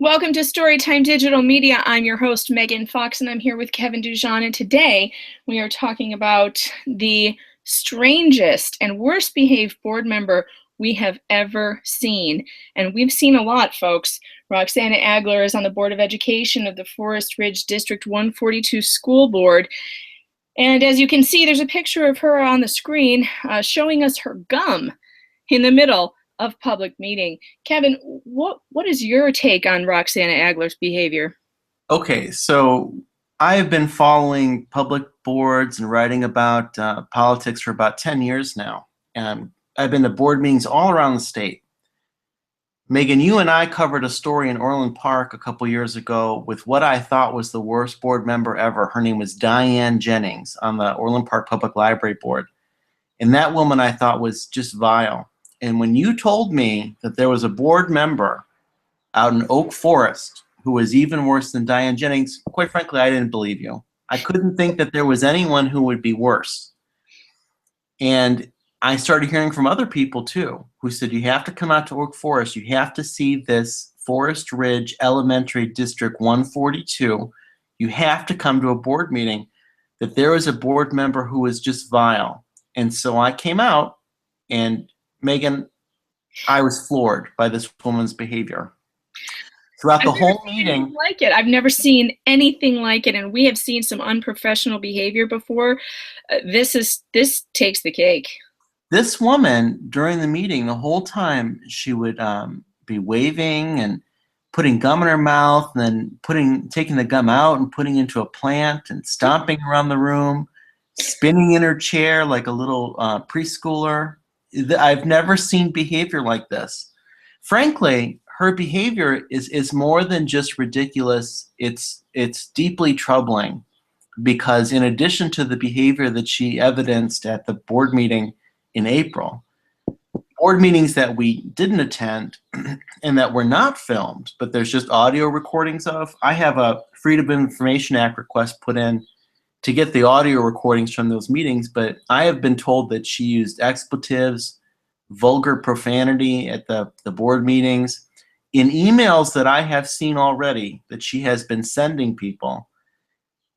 Welcome to Storytime Digital Media. I'm your host, Megan Fox, and I'm here with Kevin Dujon. And today we are talking about the strangest and worst behaved board member we have ever seen. And we've seen a lot, folks. Roxana Agler is on the Board of Education of the Forest Ridge District 142 School Board. And as you can see, there's a picture of her on the screen showing us her gum in the middle of public meeting. Kevin, what is your take on Roxana Agler's behavior? Okay, so I have been following public boards and writing about politics for about 10 years now. And I've been to board meetings all around the state. Megan, you and I covered a story in Orland Park a couple years ago with what I thought was the worst board member ever. Her name was Diane Jennings on the Orland Park Public Library Board. And that woman I thought was just vile. And when you told me that there was a board member out in Oak Forest who was even worse than Diane Jennings, quite frankly, I didn't believe you. I couldn't think that there was anyone who would be worse. And I started hearing from other people too, who said, you have to come out to Oak Forest. You have to see this Forest Ridge Elementary District 142. You have to come to a board meeting, that there was a board member who was just vile. And so I came out, and Megan, I was floored by this woman's behavior. Throughout the whole meeting. Like it. I've never seen anything like it, and we have seen some unprofessional behavior before. This takes the cake. This woman, during the meeting, the whole time, she would be waving and putting gum in her mouth, and then taking the gum out and putting it into a plant and stomping around the room, spinning in her chair like a little preschooler. I've never seen behavior like this. Frankly, her behavior is more than just ridiculous. It's deeply troubling, because in addition to the behavior that she evidenced at the board meeting in April, board meetings that we didn't attend and that were not filmed, but there's just audio recordings of. I have a Freedom of Information Act request put in to get the audio recordings from those meetings, but I have been told that she used expletives, vulgar profanity at the board meetings. In emails that I have seen already that she has been sending people,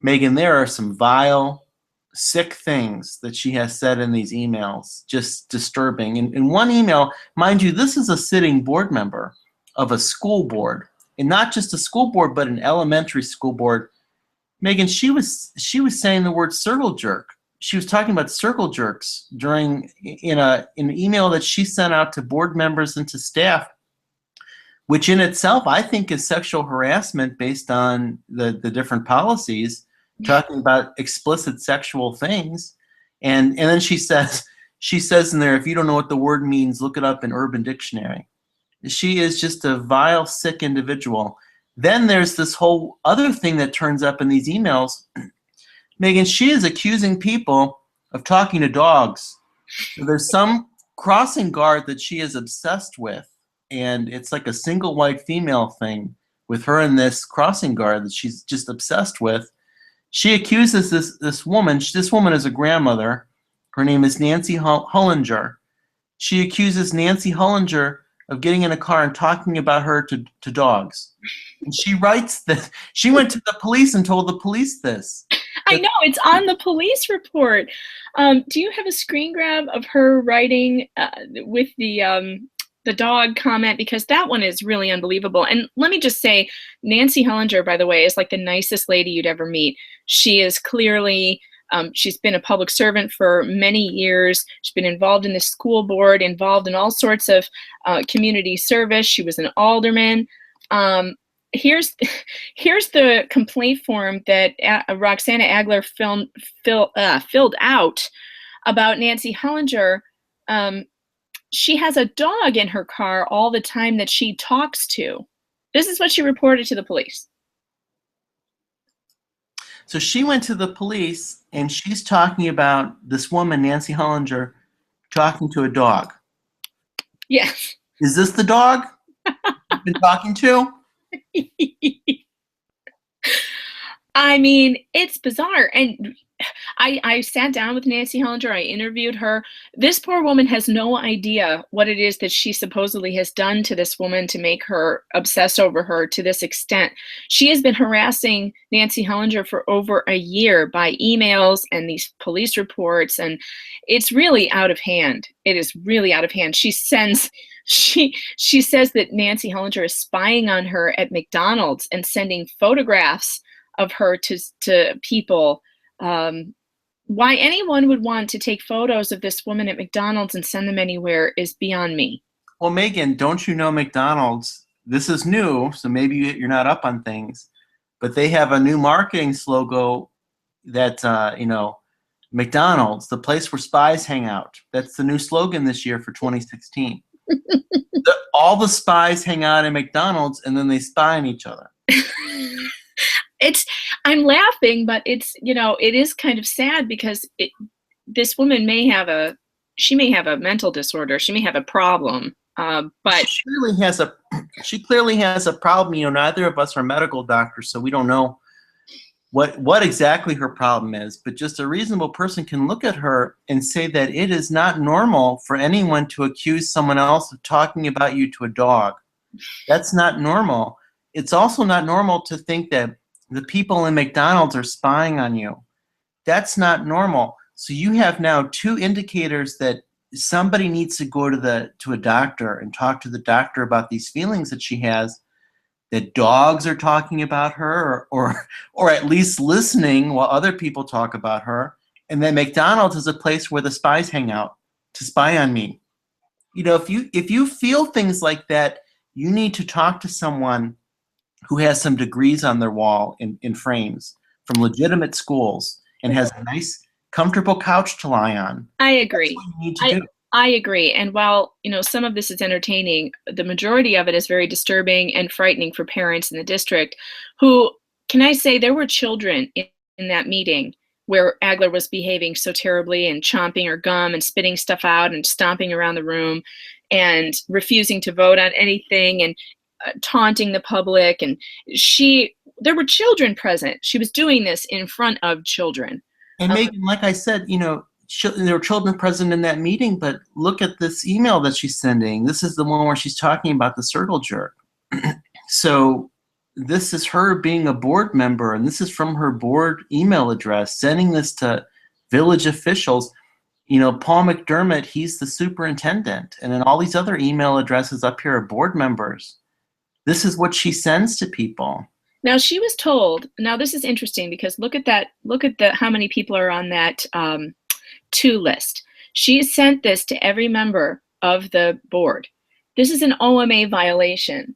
Megan, there are some vile, sick things that she has said in these emails, just disturbing. In one email, mind you, this is a sitting board member of a school board, and not just a school board, but an elementary school board. Megan, she was saying the word circle jerk. She was talking about circle jerks in an email that she sent out to board members and to staff, which in itself I think is sexual harassment based on the different policies, talking about explicit sexual things. And then she says in there, if you don't know what the word means, look it up in Urban Dictionary. She is just a vile, sick individual. Then there's this whole other thing that turns up in these emails. Megan, she is accusing people of talking to dogs. There's some crossing guard that she is obsessed with, and it's like a single white female thing with her and this crossing guard that she's just obsessed with. She accuses this woman. This woman is a grandmother. Her name is Nancy Hullinger. She accuses Nancy Hullinger of getting in a car and talking about her to dogs. And she writes that she went to the police and told the police this. I know, it's on the police report. Do you have a screen grab of her writing with the dog comment? Because that one is really unbelievable. And let me just say, Nancy Hullinger, by the way, is like the nicest lady you'd ever meet. She is clearly, she's been a public servant for many years. She's been involved in the school board, involved in all sorts of community service. She was an alderman. Here's the complaint form that Roxana Agler filled out about Nancy Hullinger. She has a dog in her car all the time that she talks to. This is what she reported to the police. So she went to the police, and she's talking about this woman, Nancy Hullinger, talking to a dog. Yes. Is this the dog you've been talking to? I mean, it's bizarre. And I sat down with Nancy Hellinger. I interviewed her. This poor woman has no idea what it is that she supposedly has done to this woman to make her obsess over her to this extent. She has been harassing Nancy Hellinger for over a year by emails and these police reports, and it's really out of hand. It is really out of hand. She says that Nancy Hellinger is spying on her at McDonald's and sending photographs of her to people. Why anyone would want to take photos of this woman at McDonald's and send them anywhere is beyond me. Well, Megan, don't you know McDonald's? This is new, so maybe you're not up on things, but they have a new marketing slogan that, McDonald's, the place where spies hang out. That's the new slogan this year for 2016. All the spies hang out at McDonald's and then they spy on each other. I'm laughing, but it is kind of sad because this woman may have a mental disorder. She may have a problem, but she clearly has a problem. Neither of us are medical doctors, so we don't know what exactly her problem is. But just a reasonable person can look at her and say that it is not normal for anyone to accuse someone else of talking about you to a dog. That's not normal. It's also not normal to think that the people in McDonald's are spying on you. That's not normal. So you have now two indicators that somebody needs to go to a doctor and talk to the doctor about these feelings that she has, that dogs are talking about her or at least listening while other people talk about her, and that McDonald's is a place where the spies hang out to spy on me. If you feel things like that, you need to talk to someone who has some degrees on their wall in frames from legitimate schools and has a nice, comfortable couch to lie on. I agree. That's what you need to do. I agree. And while, some of this is entertaining, the majority of it is very disturbing and frightening for parents in the district who, can I say, there were children in that meeting where Agler was behaving so terribly and chomping her gum and spitting stuff out and stomping around the room and refusing to vote on anything and taunting the public. And there were children present. She was doing this in front of children. And Megan, like I said, there were children present in that meeting, but look at this email that she's sending. This is the one where she's talking about the circle jerk. So this is her being a board member, and this is from her board email address, sending this to village officials. Paul McDermott, he's the superintendent, and then all these other email addresses up here are board members. This is what she sends to people. Now she was told, now this is interesting because look at how many people are on that to list. She sent this to every member of the board. This is an OMA violation.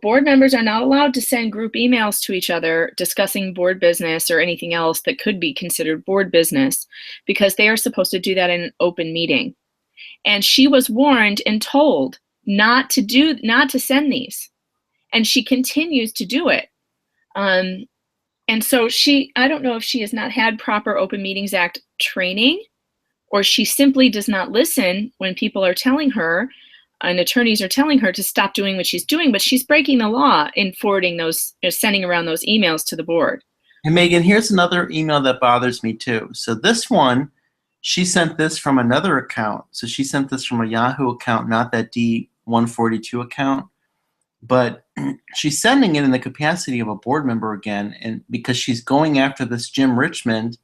Board members are not allowed to send group emails to each other discussing board business or anything else that could be considered board business because they are supposed to do that in an open meeting. And she was warned and told not to send these. And she continues to do it. And so I don't know if she has not had proper Open Meetings Act training, or she simply does not listen when people are telling her and attorneys are telling her to stop doing what she's doing, but she's breaking the law in forwarding sending around those emails to the board. And Megan, here's another email that bothers me too. So this one, she sent this from another account. So she sent this from a Yahoo account, not that D142 account. But she's sending it in the capacity of a board member again, and because she's going after this Jim Richmond.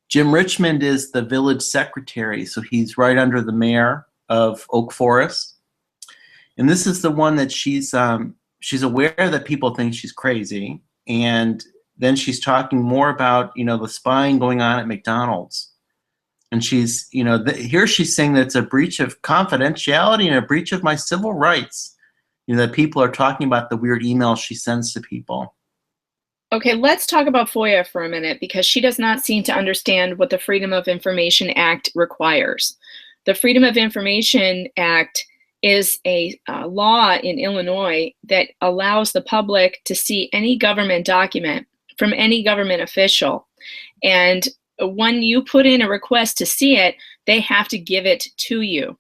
Jim Richmond is the village secretary, so he's right under the mayor of Oak Forest. And this is the one that she's aware that people think she's crazy, and then she's talking more about the spying going on at McDonald's. And she's here she's saying that it's a breach of confidentiality and a breach of my civil rights. That people are talking about the weird emails she sends to people. Okay, let's talk about FOIA for a minute because she does not seem to understand what the Freedom of Information Act requires. The Freedom of Information Act is a law in Illinois that allows the public to see any government document from any government official. And when you put in a request to see it, they have to give it to you.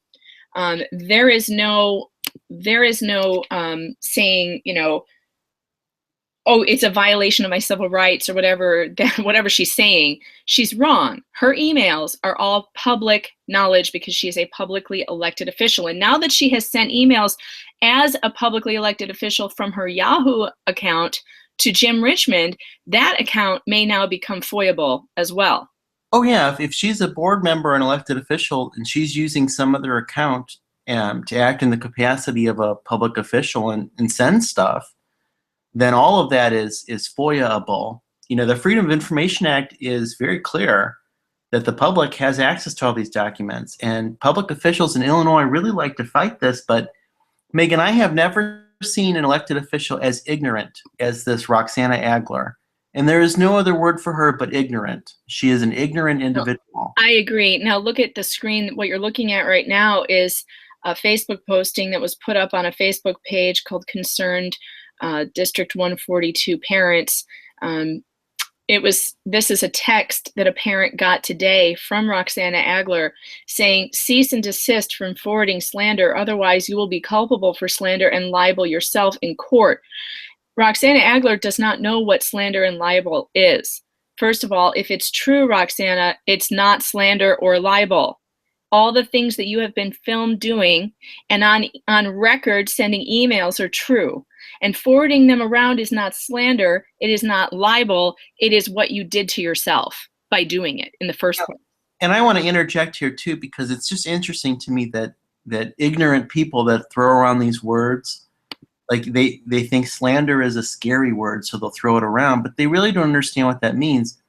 There is no saying, oh, it's a violation of my civil rights or whatever, whatever she's saying, she's wrong. Her emails are all public knowledge because she is a publicly elected official. And now that she has sent emails as a publicly elected official from her Yahoo account to Jim Richmond, that account may now become FOIAble as well. Oh yeah, if she's a board member and elected official and she's using some other account to act in the capacity of a public official and send stuff, then all of that is FOIA-able. You know, the Freedom of Information Act is very clear that the public has access to all these documents, and public officials in Illinois really like to fight this. But Megan, I have never seen an elected official as ignorant as this Roxana Agler. And there is no other word for her but ignorant. She is an ignorant individual. I agree. Now look at the screen. What you're looking at right now is a Facebook posting that was put up on a Facebook page called Concerned District 142 Parents. This is a text that a parent got today from Roxana Agler saying, cease and desist from forwarding slander, otherwise you will be culpable for slander and libel yourself in court. Roxana Agler does not know what slander and libel is. First of all, if it's true, Roxana, it's not slander or libel. All the things that you have been filmed doing and on record sending emails are true. And forwarding them around is not slander, it is not libel, it is what you did to yourself by doing it in the first place. And I want to interject here too, because it's just interesting to me that ignorant people that throw around these words, like they think slander is a scary word, so they'll throw it around, but they really don't understand what that means.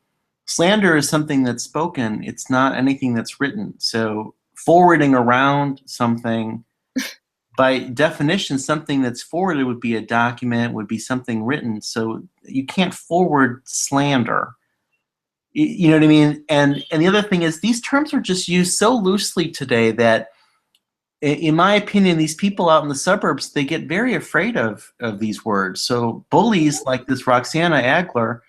Slander is something that's spoken. It's not anything that's written. So forwarding around something, by definition, something that's forwarded would be a document, would be something written. So you can't forward slander. You know what I mean? And the other thing is these terms are just used so loosely today that, in my opinion, these people out in the suburbs, they get very afraid of these words. So bullies like this Roxana Agler,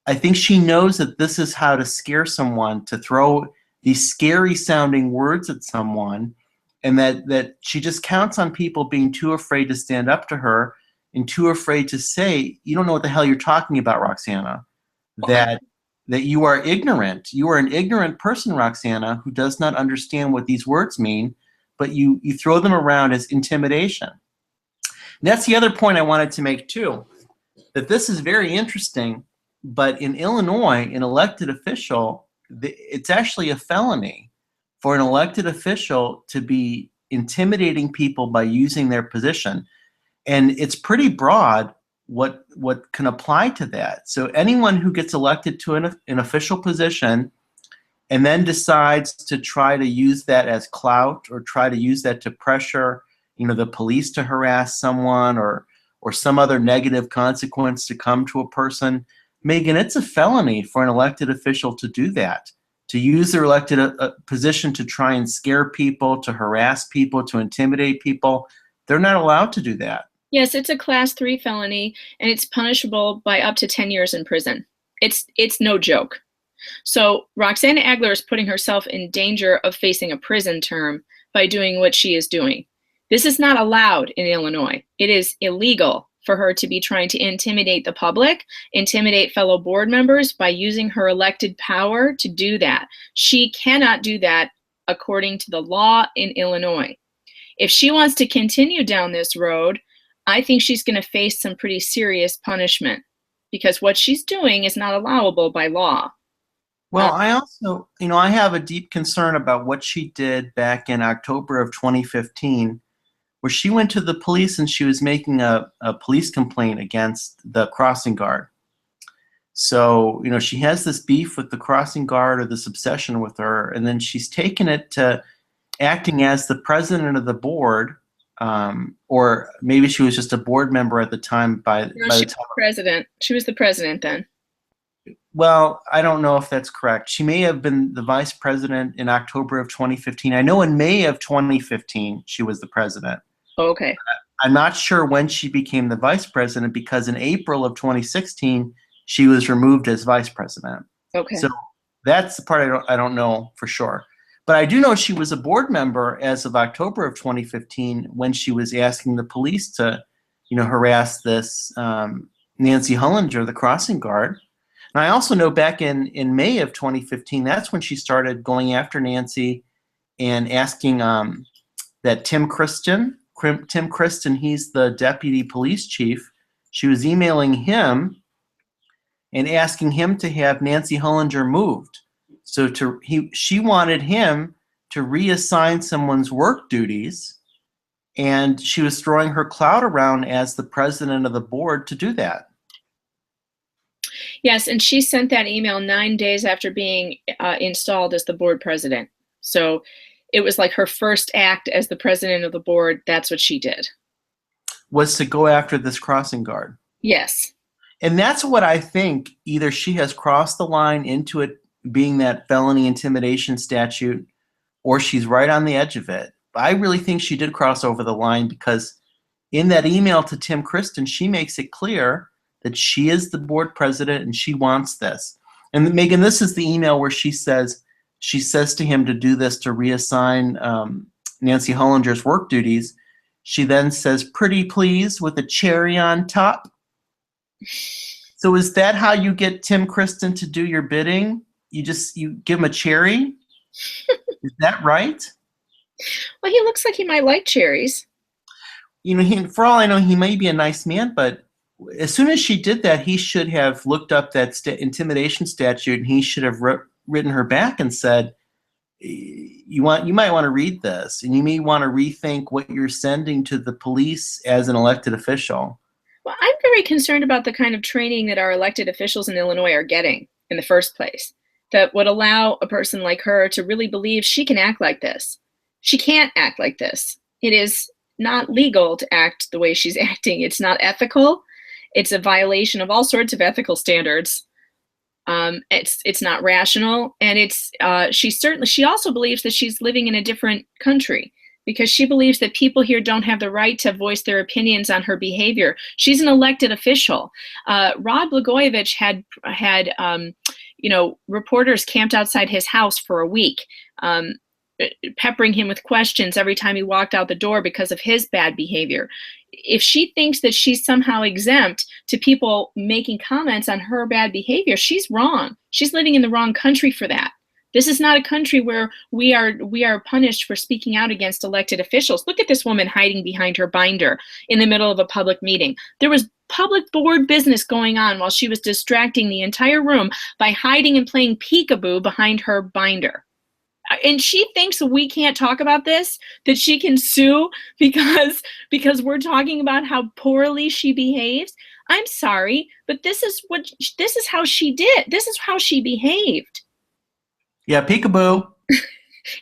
I think she knows that this is how to scare someone, to throw these scary sounding words at someone, and that she just counts on people being too afraid to stand up to her and too afraid to say, you don't know what the hell you're talking about, Roxana, that you are ignorant. You are an ignorant person, Roxana, who does not understand what these words mean, but you throw them around as intimidation. And that's the other point I wanted to make too, that this is very interesting, but in Illinois, an elected official, it's actually a felony for an elected official to be intimidating people by using their position. And it's pretty broad what can apply to that. So anyone who gets elected to an official position and then decides to try to use that as clout or try to use that to pressure, the police to harass someone or some other negative consequence to come to a person, Megan, it's a felony for an elected official to do that, to use their elected position to try and scare people, to harass people, to intimidate people. They're not allowed to do that. Yes, it's a class 3 felony, and it's punishable by up to 10 years in prison. It's no joke. So Roxana Agler is putting herself in danger of facing a prison term by doing what she is doing. This is not allowed in Illinois. It is illegal for her to be trying to intimidate the public, intimidate fellow board members by using her elected power to do that. She cannot do that according to the law in Illinois. If she wants to continue down this road, I think she's going to face some pretty serious punishment because what she's doing is not allowable by law. Well, I also, I have a deep concern about what she did back in October of 2015, where she went to the police and she was making a police complaint against the crossing guard. So, she has this beef with the crossing guard or this obsession with her, and then she's taken it to acting as the president of the board, or maybe she was just a board member at the time. She was the president then. Well, I don't know if that's correct. She may have been the vice president in October of 2015. I know in May of 2015, she was the president. Okay. I'm not sure when she became the vice president because in April of 2016, she was removed as vice president. Okay. So that's the part I don't know for sure. But I do know she was a board member as of October of 2015 when she was asking the police to, harass this Nancy Hullinger, the crossing guard. And I also know back in May of 2015, that's when she started going after Nancy and asking that Tim Kristen, he's the deputy police chief. She was emailing him and asking him to have Nancy Hullinger moved. So she wanted him to reassign someone's work duties, and she was throwing her clout around as the president of the board to do that. Yes, and she sent that email 9 days after being installed as the board president. So it was like her first act as the president of the board. That's what she did. Was to go after this crossing guard. Yes. And that's what I think. Either she has crossed the line into it being that felony intimidation statute, or she's right on the edge of it. I really think she did cross over the line, because in that email to Tim Kristen, she makes it clear that she is the board president and she wants this. And Megan, this is the email where she says to him to do this, to reassign Nancy Hullinger's work duties. She then says, "Pretty please," with a cherry on top. So is that how you get Tim Kristen to do your bidding? You give him a cherry? Is that right? Well, he looks like he might like cherries. For all I know, he may be a nice man, but as soon as she did that, he should have looked up that intimidation statute, and he should have written her back and said, you might want to read this, and you may want to rethink what you're sending to the police as an elected official. Well, I'm very concerned about the kind of training that our elected officials in Illinois are getting in the first place, that would allow a person like her to really believe she can act like this. She can't act like this. It is not legal to act the way she's acting. It's not ethical. It's a violation of all sorts of ethical standards. It's not rational, and she also believes that she's living in a different country, because she believes that people here don't have the right to voice their opinions on her behavior. She's an elected official. Rod Blagojevich had reporters camped outside his house for a week, peppering him with questions every time he walked out the door because of his bad behavior. If she thinks that she's somehow exempt to people making comments on her bad behavior, she's wrong. She's living in the wrong country for that. This is not a country where we are punished for speaking out against elected officials. Look at this woman hiding behind her binder in the middle of a public meeting. There was public board business going on while she was distracting the entire room by hiding and playing peekaboo behind her binder. And she thinks we can't talk about this, that she can sue because we're talking about how poorly she behaves. I'm sorry, but this is how she did. This is how she behaved. Yeah, peekaboo.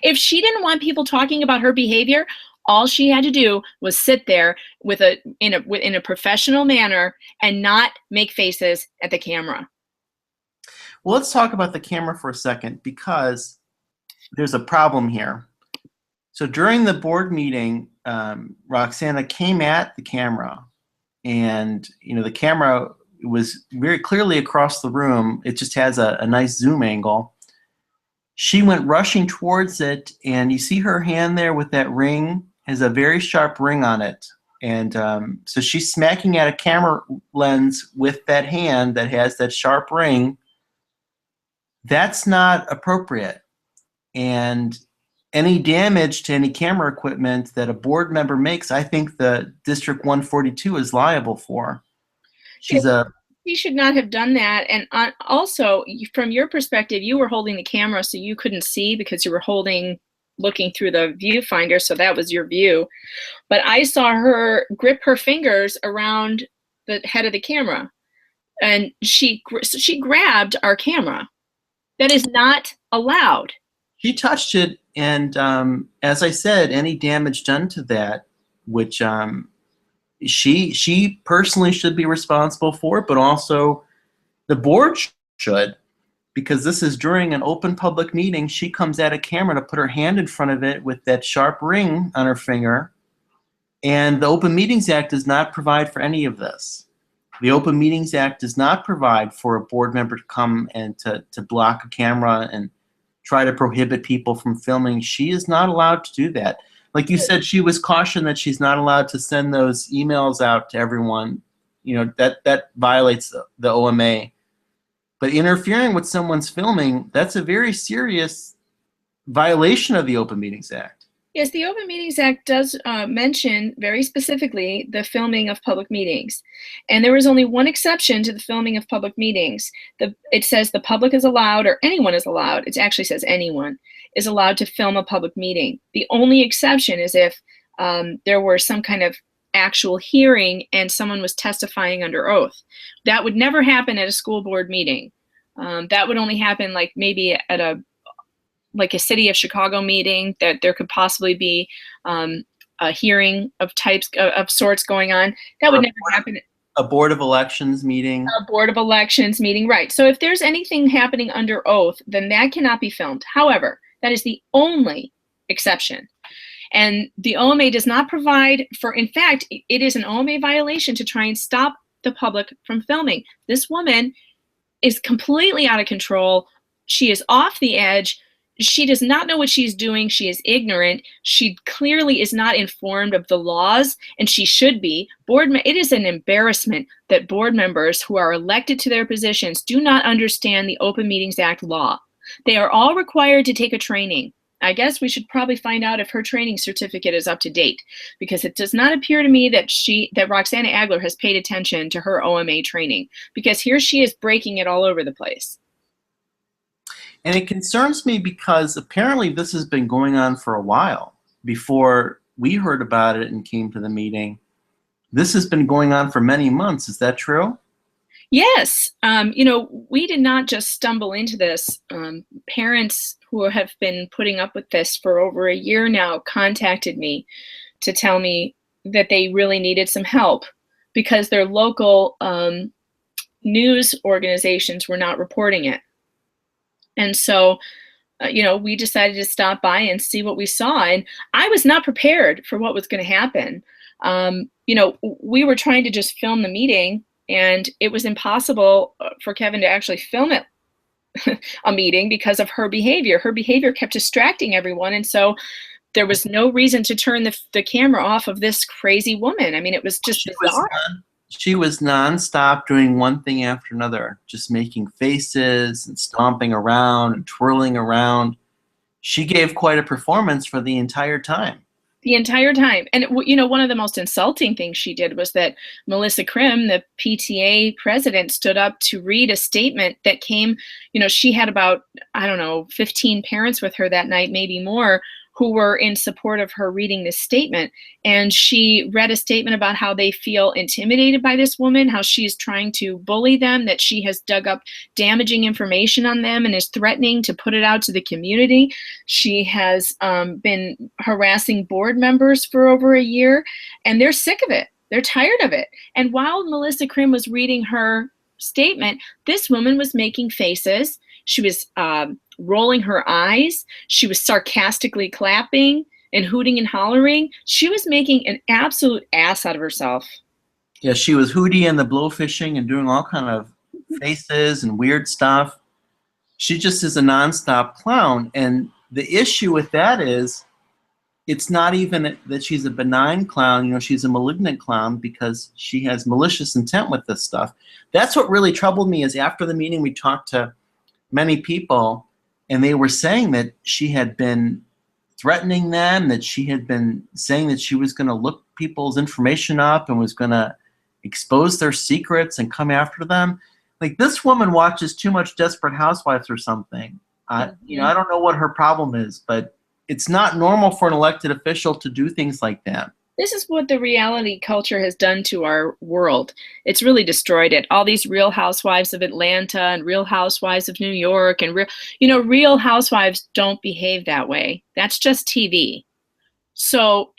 If she didn't want people talking about her behavior, all she had to do was sit there in a professional manner and not make faces at the camera. Well, let's talk about the camera for a second, because there's a problem here. So during the board meeting, Roxana came at the camera, and the camera was very clearly across the room. It just has a nice zoom angle. She went rushing towards it, and you see her hand there with that ring, has a very sharp ring on it. And so she's smacking at a camera lens with that hand that has that sharp ring. That's not appropriate. And any damage to any camera equipment that a board member makes, I think the District 142 is liable for. She should not have done that. And also, from your perspective, you were holding the camera, so you couldn't see because you were looking through the viewfinder, so that was your view. But I saw her grip her fingers around the head of the camera, and she grabbed our camera. That is not allowed. She touched it, and as I said, any damage done to that, which she personally should be responsible for, but also the board should, because this is during an open public meeting. She comes at a camera to put her hand in front of it with that sharp ring on her finger, and the Open Meetings Act does not provide for any of this. The Open Meetings Act does not provide for a board member to come and to block a camera and try to prohibit people from filming. She is not allowed to do that. Like you said, she was cautioned that she's not allowed to send those emails out to everyone that violates the OMA. But interfering with someone's filming, that's a very serious violation of the Open Meetings Act. Yes, the Open Meetings Act does mention very specifically the filming of public meetings. And there is only one exception to the filming of public meetings. It says the public is allowed, or anyone is allowed, it actually says anyone, is allowed to film a public meeting. The only exception is if there were some kind of actual hearing and someone was testifying under oath. That would never happen at a school board meeting. That would only happen like maybe at a City of Chicago meeting, that there could possibly be a hearing of sorts going on. That would never happen. A Board of Elections meeting. A Board of Elections meeting, right. So if there's anything happening under oath, then that cannot be filmed. However, that is the only exception. And the OMA does not provide for, in fact, it is an OMA violation to try and stop the public from filming. This woman is completely out of control. She is off the edge. She does not know what she's doing. She is ignorant. She clearly is not informed of the laws, and she should be. It is an embarrassment that board members who are elected to their positions do not understand the Open Meetings Act law. They are all required to take a training. I guess we should probably find out if her training certificate is up to date, because it does not appear to me that Roxana Agler has paid attention to her OMA training, because here she is breaking it all over the place. And it concerns me because apparently this has been going on for a while before we heard about it and came to the meeting. This has been going on for many months. Is that true? Yes. We did not just stumble into this. Parents who have been putting up with this for over a year now contacted me to tell me that they really needed some help because their local news organizations were not reporting it. And so, we decided to stop by and see what we saw. And I was not prepared for what was going to happen. We were trying to just film the meeting, and it was impossible for Kevin to actually film it, a meeting, because of her behavior. Her behavior kept distracting everyone. And so there was no reason to turn the camera off of this crazy woman. I mean, it was just bizarre. She was nonstop doing one thing after another, just making faces and stomping around and twirling around. She gave quite a performance for the entire time. The entire time. And, one of the most insulting things she did was that Melissa Krim, the PTA president, stood up to read a statement that came, she had about, 15 parents with her that night, maybe more, who were in support of her reading this statement. And she read a statement about how they feel intimidated by this woman, how she's trying to bully them, that she has dug up damaging information on them and is threatening to put it out to the community. She has been harassing board members for over a year, and they're sick of it. They're tired of it. And while Melissa Krim was reading her statement, this woman was making faces. She was rolling her eyes. She was sarcastically clapping and hooting and hollering. She was making an absolute ass out of herself. Yeah, she was hootie and the blowfishing and doing all kind of faces and weird stuff. She just is a nonstop clown. And the issue with that is it's not even that she's a benign clown. She's a malignant clown because she has malicious intent with this stuff. That's what really troubled me. Is after the meeting we talked to many people, and they were saying that she had been threatening them, that she had been saying that she was going to look people's information up and was going to expose their secrets and come after them. Like, this woman watches too much Desperate Housewives or something. I don't know what her problem is, but it's not normal for an elected official to do things like that. This is what the reality culture has done to our world. It's really destroyed it. All these Real Housewives of Atlanta and Real Housewives of New York and Real Housewives don't behave that way. That's just TV. So,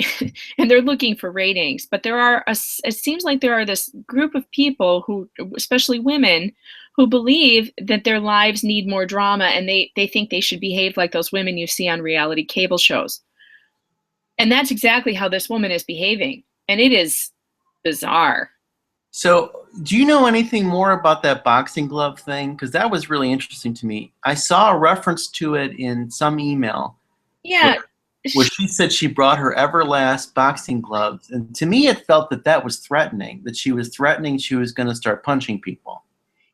and they're looking for ratings, but it seems like there are this group of people who, especially women, who believe that their lives need more drama, and they think they should behave like those women you see on reality cable shows. And that's exactly how this woman is behaving. And it is bizarre. So do you know anything more about that boxing glove thing? Because that was really interesting to me. I saw a reference to it in some email. Yeah. where she said she brought her Everlast boxing gloves. And to me, it felt that that was threatening, that she was threatening she was going to start punching people.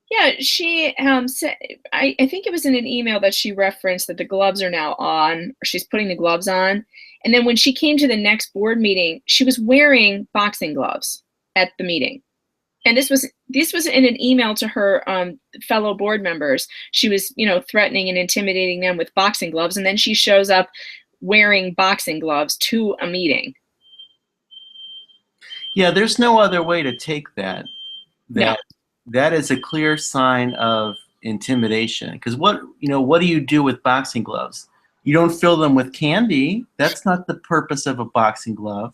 Yeah, she said, I think it was in an email that she referenced that the gloves are now on, or she's putting the gloves on. And then when she came to the next board meeting, she was wearing boxing gloves at the meeting. And this was in an email to her fellow board members. She was, threatening and intimidating them with boxing gloves, and then she shows up wearing boxing gloves to a meeting. Yeah, there's no other way to take that. No. That is a clear sign of intimidation. Because what do you do with boxing gloves? You don't fill them with candy. That's not the purpose of a boxing glove.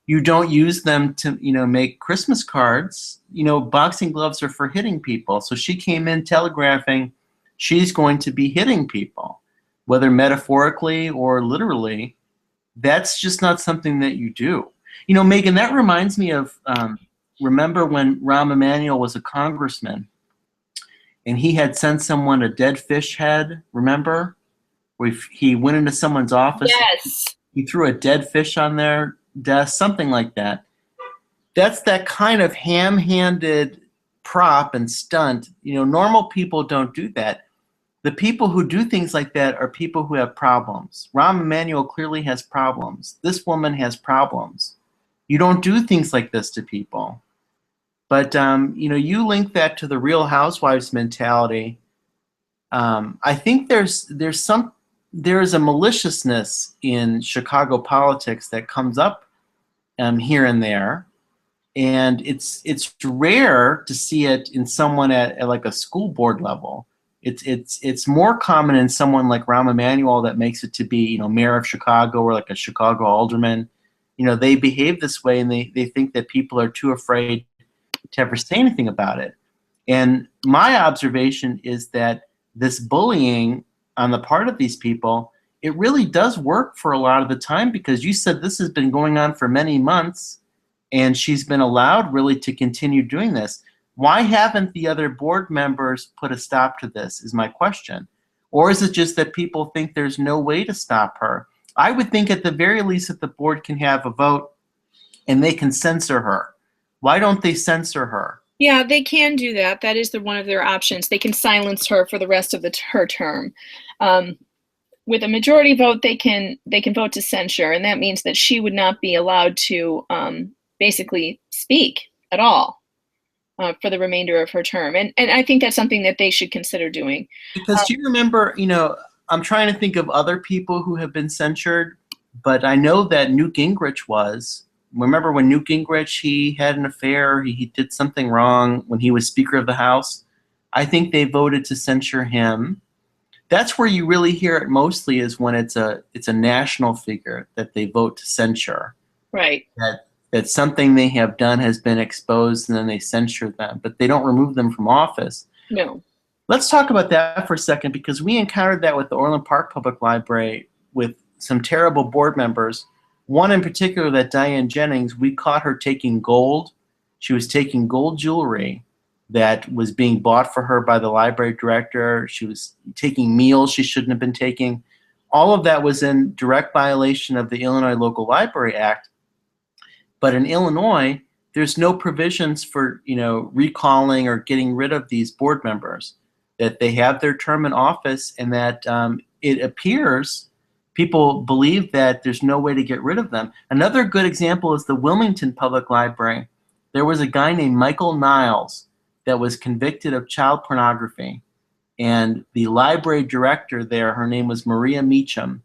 You don't use them to, make Christmas cards. Boxing gloves are for hitting people. So she came in telegraphing she's going to be hitting people, whether metaphorically or literally. That's just not something that you do. Megan, that reminds me of, remember when Rahm Emanuel was a congressman and he had sent someone a dead fish head, remember? Where he went into someone's office. Yes. He threw a dead fish on their desk, something like that. That's that kind of ham-handed prop and stunt. Normal people don't do that. The people who do things like that are people who have problems. Rahm Emanuel clearly has problems. This woman has problems. You don't do things like this to people. But, you link that to the Real Housewives mentality. I think there is a maliciousness in Chicago politics that comes up here and there, and it's rare to see it in someone at like a school board level. It's more common in someone like Rahm Emanuel that makes it to be mayor of Chicago or like a Chicago alderman. They behave this way, and they think that people are too afraid to ever say anything about it. And my observation is that this bullying on the part of these people, it really does work for a lot of the time, because you said this has been going on for many months and she's been allowed really to continue doing this. Why haven't the other board members put a stop to this is my question. Or is it just that people think there's no way to stop her? I would think at the very least that the board can have a vote and they can censor her. Why don't they censor her? Yeah, they can do that. That is one of their options. They can silence her for the rest of her term. With a majority vote, they can vote to censure, and that means that she would not be allowed to basically speak at all for the remainder of her term. And I think that's something that they should consider doing. Because do you remember, I'm trying to think of other people who have been censured, but I know that Newt Gingrich was. Remember when Newt Gingrich, he had an affair, he did something wrong when he was Speaker of the House? I think they voted to censure him. That's where you really hear it mostly, is when it's a national figure that they vote to censure. Right. That something they have done has been exposed, and then they censure them, but they don't remove them from office. No. Let's talk about that for a second, because we encountered that with the Orland Park Public Library with some terrible board members. One in particular, that Diane Jennings, we caught her taking gold. She was taking gold jewelry that was being bought for her by the library director. She was taking meals she shouldn't have been taking. All of that was in direct violation of the Illinois Local Library Act. But in Illinois, there's no provisions for recalling or getting rid of these board members. That they have their term in office, and that it appears people believe that there's no way to get rid of them. Another good example is the Wilmington Public Library. There was a guy named Michael Niles that was convicted of child pornography. And the library director there, her name was Maria Meacham,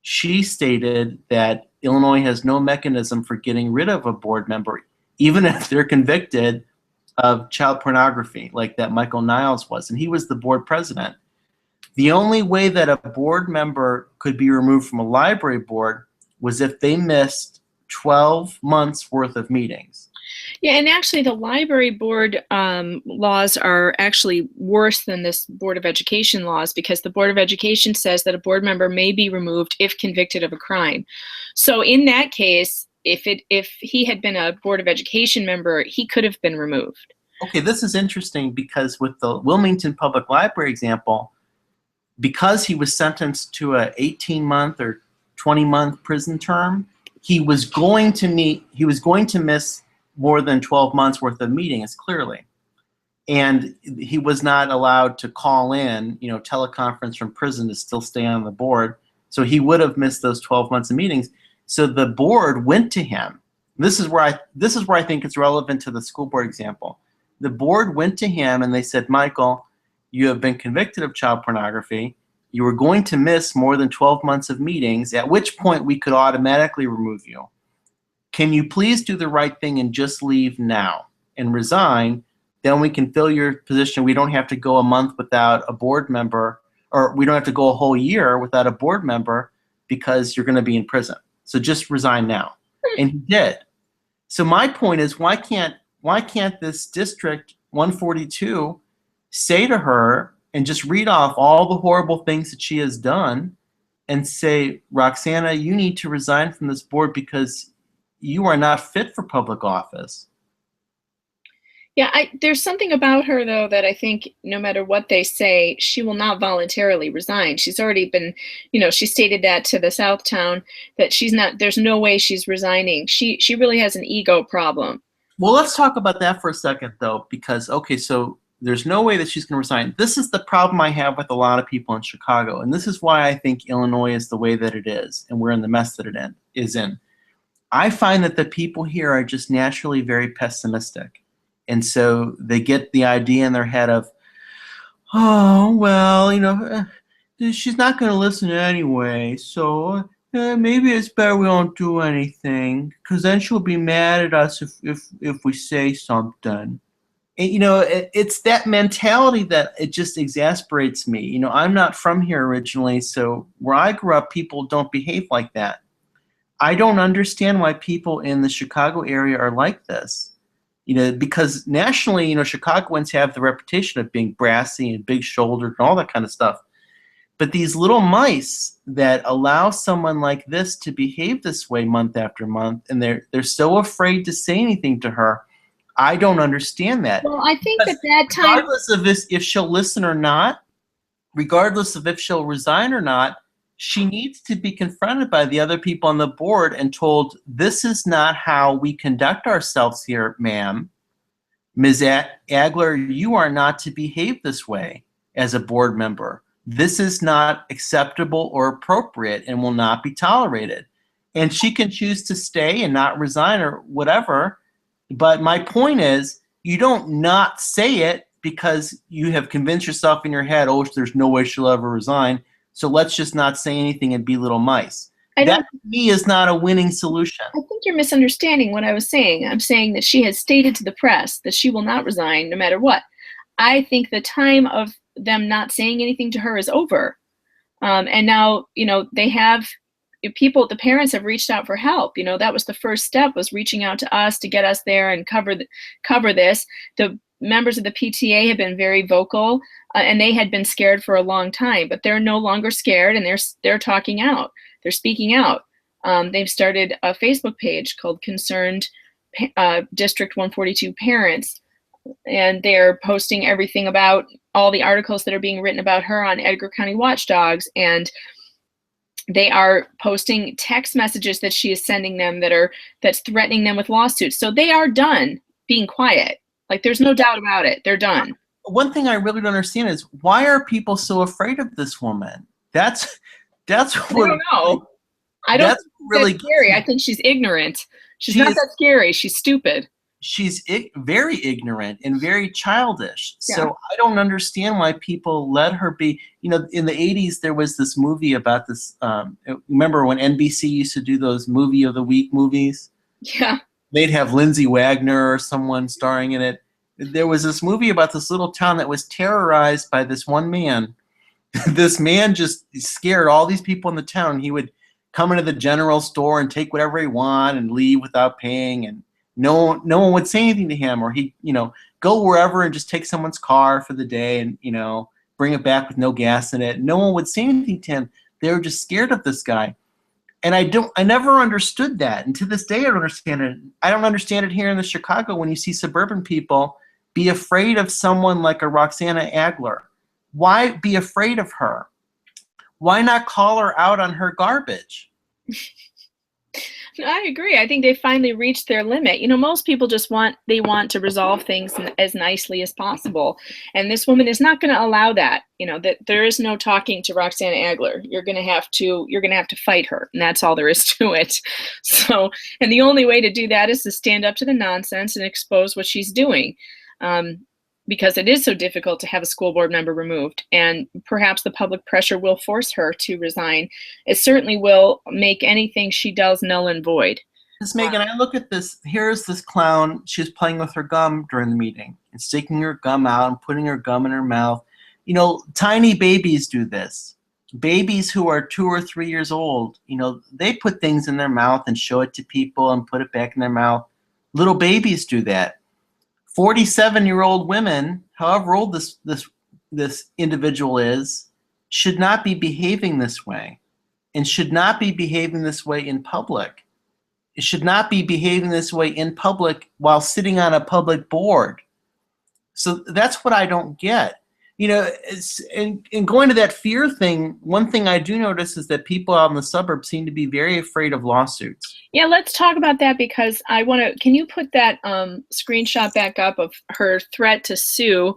she stated that Illinois has no mechanism for getting rid of a board member, even if they're convicted of child pornography, like that Michael Niles was. And he was the board president. The only way that a board member could be removed from a library board was if they missed 12 months worth of meetings. Yeah, and actually the library board laws are actually worse than this Board of Education laws, because the Board of Education says that a board member may be removed if convicted of a crime. So in that case, if he had been a Board of Education member, he could have been removed. Okay, this is interesting, because with the Wilmington Public Library example, because he was sentenced to a 18-month or 20-month prison term, he was going to miss more than 12 months worth of meetings, clearly. And he was not allowed to call in, teleconference from prison to still stay on the board. So he would have missed those 12 months of meetings. So the board went to him. This is where I think it's relevant to the school board example. The board went to him and they said, Michael, you have been convicted of child pornography. You were going to miss more than 12 months of meetings, at which point we could automatically remove you. Can you please do the right thing and just leave now and resign? Then we can fill your position. We don't have to go a month without a board member, or we don't have to go a whole year without a board member because you're going to be in prison. So just resign now. And he did. So my point is, why can't this District 142 say to her and just read off all the horrible things that she has done and say, Roxana, you need to resign from this board because you are not fit for public office. Yeah, there's something about her, though, that I think no matter what they say, she will not voluntarily resign. She's already been, she stated that to the Southtown, that there's no way she's resigning. She really has an ego problem. Well, let's talk about that for a second, though, because, okay, so there's no way that she's going to resign. This is the problem I have with a lot of people in Chicago, and this is why I think Illinois is the way that it is, and we're in the mess that it is in. I find that the people here are just naturally very pessimistic. And so they get the idea in their head of, oh, well, she's not going to listen anyway, so maybe it's better we don't do anything, because then she'll be mad at us if we say something. And, it's that mentality that it just exasperates me. I'm not from here originally, so where I grew up, people don't behave like that. I don't understand why people in the Chicago area are like this. Because nationally, Chicagoans have the reputation of being brassy and big-shouldered and all that kind of stuff. But these little mice that allow someone like this to behave this way month after month, and they're so afraid to say anything to her, I don't understand that. Well, I think that time, regardless of if she'll listen or not, regardless of if she'll resign or not, she needs to be confronted by the other people on the board and told, this is not how we conduct ourselves here, ma'am. Ms. Agler, you are not to behave this way as a board member. This is not acceptable or appropriate and will not be tolerated. And she can choose to stay and not resign or whatever. But my point is, you don't not say it because you have convinced yourself in your head, oh, there's no way she'll ever resign. So let's just not say anything and be little mice. That, to me, is not a winning solution. I think you're misunderstanding what I was saying. I'm saying that she has stated to the press that she will not resign no matter what. I think the time of them not saying anything to her is over. And now, they have people, the parents have reached out for help. That was the first step, was reaching out to us to get us there and cover this. The members of the PTA have been very vocal, and they had been scared for a long time, but they're no longer scared, and they're talking out. They're speaking out. They've started a Facebook page called Concerned District 142 Parents, and they're posting everything about all the articles that are being written about her on Edgar County Watchdogs, and they are posting text messages that she is sending them that's threatening them with lawsuits. So they are done being quiet. Like, there's no doubt about it. They're done. One thing I really don't understand is, why are people so afraid of this woman? That's what I don't know. I don't think really scary. I think she's ignorant. She's not that scary. She's stupid. She's very ignorant and very childish. Yeah. So I don't understand why people let her be. In the 80s, there was this movie about this. Remember when NBC used to do those movie of the week movies? Yeah. They'd have Lindsay Wagner or someone starring in it. There was this movie about this little town that was terrorized by this one man. This man just scared all these people in the town. He would come into the general store and take whatever he wanted and leave without paying, and no one would say anything to him. Or he'd go wherever and just take someone's car for the day and bring it back with no gas in it. No one would say anything to him. They were just scared of this guy. And I never understood that. And to this day, I don't understand it. I don't understand it here in the Chicago when you see suburban people be afraid of someone like a Roxana Agler. Why be afraid of her? Why not call her out on her garbage? No, I agree. I think they finally reached their limit. You know, most people just want to resolve things as nicely as possible, and this woman is not going to allow that. You know, that there is no talking to Roxana Agler. You're going to have to fight her, and that's all there is to it. So, and the only way to do that is to stand up to the nonsense and expose what she's doing. Um, because it is so difficult to have a school board member removed, and perhaps the public pressure will force her to resign. It certainly will make anything she does null and void. Miss Megan, I look at this. Here's this clown. She's playing with her gum during the meeting and sticking her gum out and putting her gum in her mouth. You know, tiny babies do this. Babies who are 2 or 3 years old, you know, they put things in their mouth and show it to people and put it back in their mouth. Little babies do that. 47-year-old women, however old this individual is, should not be behaving this way, and should not be behaving this way in public. It should not be behaving this way in public while sitting on a public board. So that's what I don't get. You know, in going to that fear thing, one thing I do notice is that people out in the suburbs seem to be very afraid of lawsuits. Yeah, let's talk about that, because I want to. Can you put that screenshot back up of her threat to sue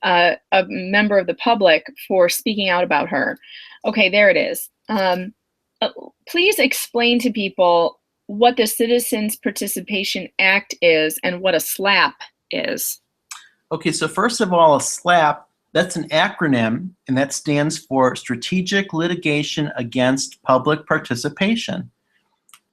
a member of the public for speaking out about her? Okay, there it is. Please explain to people what the Citizens Participation Act is and what a SLAPP is. Okay, so first of all, a SLAPP, that's an acronym, and that stands for Strategic Litigation Against Public Participation.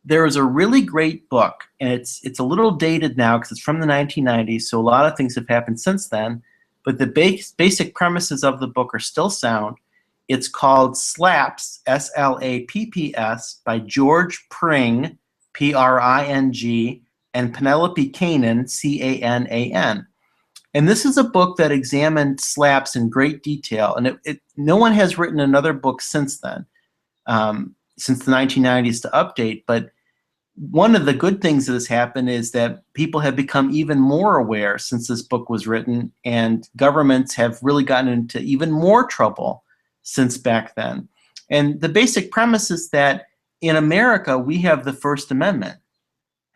There is a really great book, and it's a little dated now because it's from the 1990s, so a lot of things have happened since then, but the basic premises of the book are still sound. It's called SLAPPS, S-L-A-P-P-S, by George Pring, P-R-I-N-G, and Penelope Canan, C-A-N-A-N. And this is a book that examined SLAPPS in great detail, and no one has written another book since then, since the 1990s to update. But one of the good things that has happened is that people have become even more aware since this book was written, and governments have really gotten into even more trouble since back then. And the basic premise is that in America, we have the First Amendment.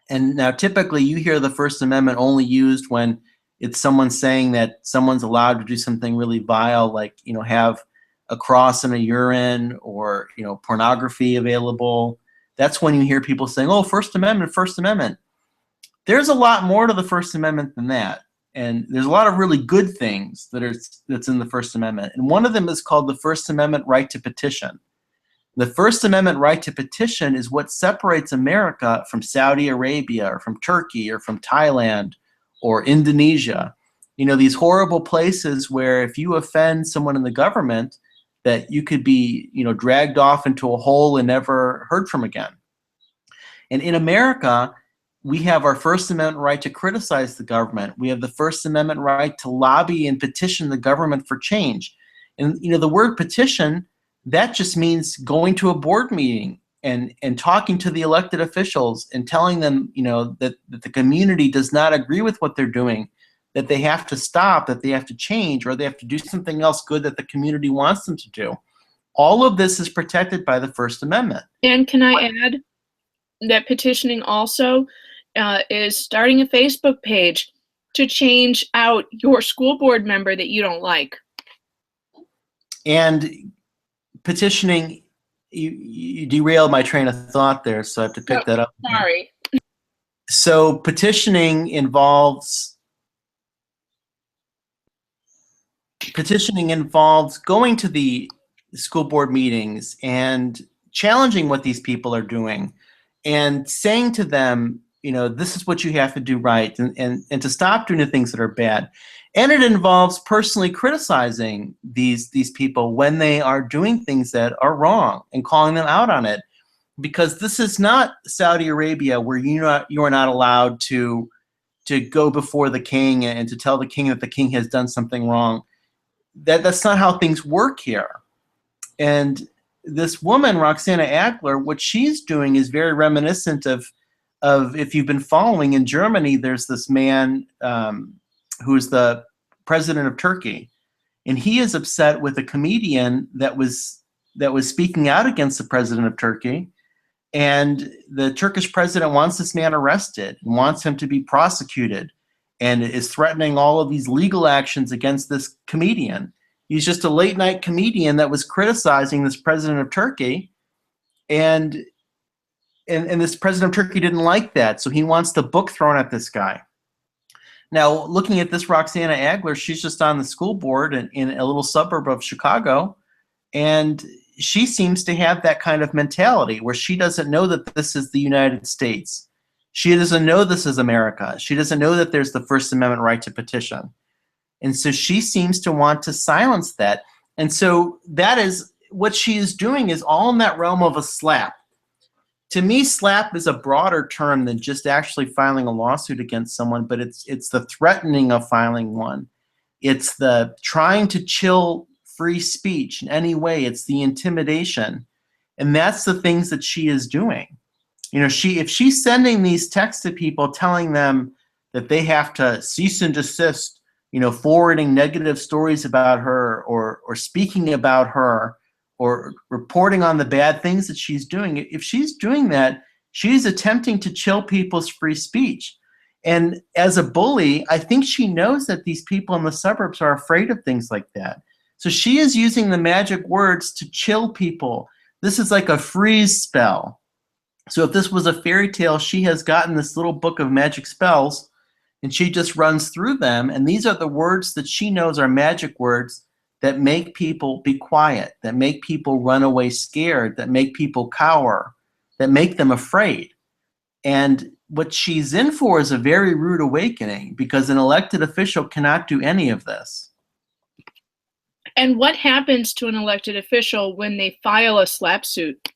And now typically you hear the First Amendment only used when it's someone saying that someone's allowed to do something really vile, like, you know, have a cross in a urine, or, you know, pornography available. That's when you hear people saying, oh, First Amendment, First Amendment. There's a lot more to the First Amendment than that. And there's a lot of really good things that's in the First Amendment. And one of them is called the First Amendment right to petition. The First Amendment right to petition is what separates America from Saudi Arabia, or from Turkey, or from Thailand, or Indonesia. You know, these horrible places where if you offend someone in the government, that you could be, you know, dragged off into a hole and never heard from again. And in America, we have our First Amendment right to criticize the government. We have the First Amendment right to lobby and petition the government for change. And, you know, the word petition, that just means going to a board meeting and talking to the elected officials and telling them, you know, that the community does not agree with what they're doing, that they have to stop, that they have to change, or they have to do something else good that the community wants them to do. All of this is protected by the First Amendment. And can I add that petitioning also is starting a Facebook page to change out your school board member that you don't like. And petitioning, you derailed my train of thought there, so I have to pick that up. Sorry. So petitioning involves going to the school board meetings and challenging what these people are doing and saying to them, you know, this is what you have to do right, and to stop doing the things that are bad. And it involves personally criticizing these people when they are doing things that are wrong and calling them out on it. Because this is not Saudi Arabia, where you are not allowed to go before the king and to tell the king that the king has done something wrong. That's not how things work here. And this woman, Roxana Agler, what she's doing is very reminiscent of if you've been following in Germany, there's this man who's the president of Turkey, and he is upset with a comedian that was speaking out against the president of Turkey. And the Turkish president wants this man arrested and wants him to be prosecuted and is threatening all of these legal actions against this comedian. He's just a late night comedian that was criticizing this president of Turkey, and this president of Turkey didn't like that, so he wants the book thrown at this guy. Now, looking at this Roxana Agler, she's just on the school board in a little suburb of Chicago, and she seems to have that kind of mentality where she doesn't know that this is the United States. She doesn't know this is America. She doesn't know that there's the First Amendment right to petition. And so she seems to want to silence that. And so that is what she is doing, is all in that realm of a slap. To me, slap is a broader term than just actually filing a lawsuit against someone, but it's the threatening of filing one. It's the trying to chill free speech in any way. It's the intimidation. And that's the things that she is doing. You know, if she's sending these texts to people telling them that they have to cease and desist, you know, forwarding negative stories about her or speaking about her or reporting on the bad things that she's doing, if she's doing that, she's attempting to chill people's free speech. And as a bully, I think she knows that these people in the suburbs are afraid of things like that. So she is using the magic words to chill people. This is like a freeze spell. So if this was a fairy tale, she has gotten this little book of magic spells, and she just runs through them. And these are the words that she knows are magic words that make people be quiet, that make people run away scared, that make people cower, that make them afraid. And what she's in for is a very rude awakening, because an elected official cannot do any of this. And what happens to an elected official when they file a slap suit?